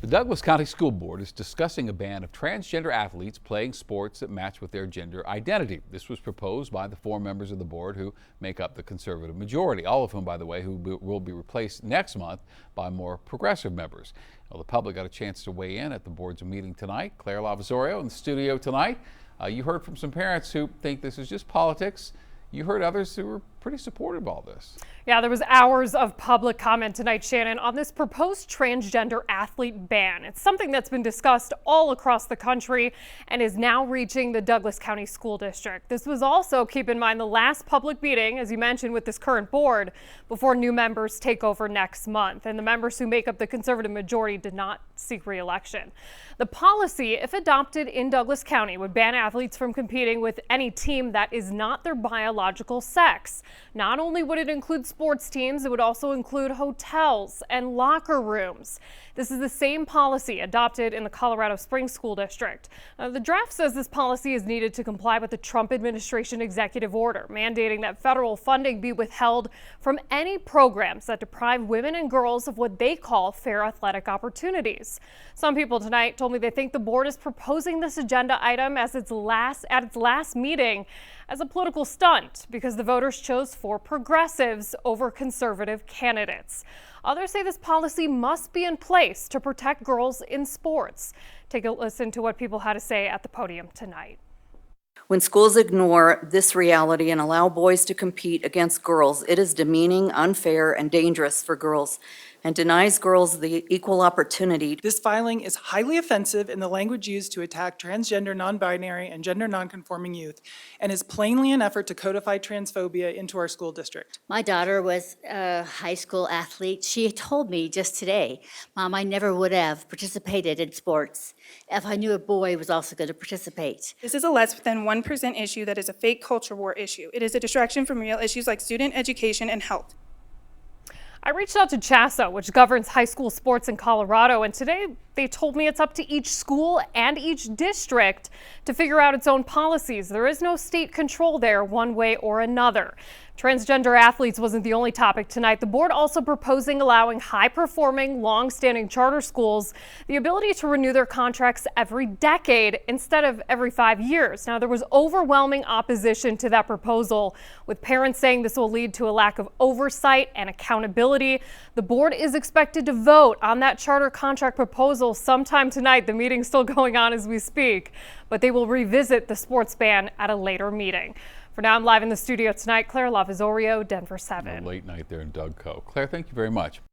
The Douglas County School Board is discussing a ban of transgender athletes playing sports that match with their gender identity. This was proposed by the 4 members of the board who make up the conservative majority, all of whom, by the way, will be replaced next month by more progressive members. Well, the public got a chance to weigh in at the board's meeting tonight. Claire Lavazorio in the studio tonight. You heard from some parents who think this is just politics. You heard others who were pretty supportive of all this. Yeah, there was hours of public comment tonight, Shannon, on this proposed transgender athlete ban. It's something that's been discussed all across the country and is now reaching the Douglas County School District. This was also, keep in mind, the last public meeting, as you mentioned, with this current board before new members take over next month. And the members who make up the conservative majority did not seek re-election. The policy, if adopted in Douglas County, would ban athletes from competing with any team that is not their biological sex. Not only would it include sports teams, it would also include hotels and locker rooms. This is the same policy adopted in the Colorado Springs School District. The draft says this policy is needed to comply with the Trump administration executive order, mandating that federal funding be withheld from any programs that deprive women and girls of what they call fair athletic opportunities. Some people tonight told me they think the board is proposing this agenda item at its last meeting as a political stunt because the voters chose 4 progressives over conservative candidates. Others say this policy must be in place to protect girls in sports. Take a listen to what people had to say at the podium tonight. When schools ignore this reality and allow boys to compete against girls, it is demeaning, unfair, and dangerous for girls, and denies girls the equal opportunity. This filing is highly offensive in the language used to attack transgender, non-binary, and gender non-conforming youth, and is plainly an effort to codify transphobia into our school district. My daughter was a high school athlete. She told me just today, Mom, I never would have participated in sports if I knew a boy was also going to participate. This is a less than 1% issue that is a fake culture war issue. It is a distraction from real issues like student education and health. I reached out to CHASA, which governs high school sports in Colorado, and today they told me it's up to each school and each district to figure out its own policies. There is no state control there one way or another. Transgender athletes wasn't the only topic tonight. The board also proposing allowing high-performing, long-standing charter schools the ability to renew their contracts every decade instead of every 5 years. Now, there was overwhelming opposition to that proposal, with parents saying this will lead to a lack of oversight and accountability. The board is expected to vote on that charter contract proposal sometime tonight. The meeting's still going on as we speak, but they will revisit the sports ban at a later meeting. For now, I'm live in the studio tonight. Claire Lavazorio, Denver 7. A late night there in Doug Co. Claire, thank you very much.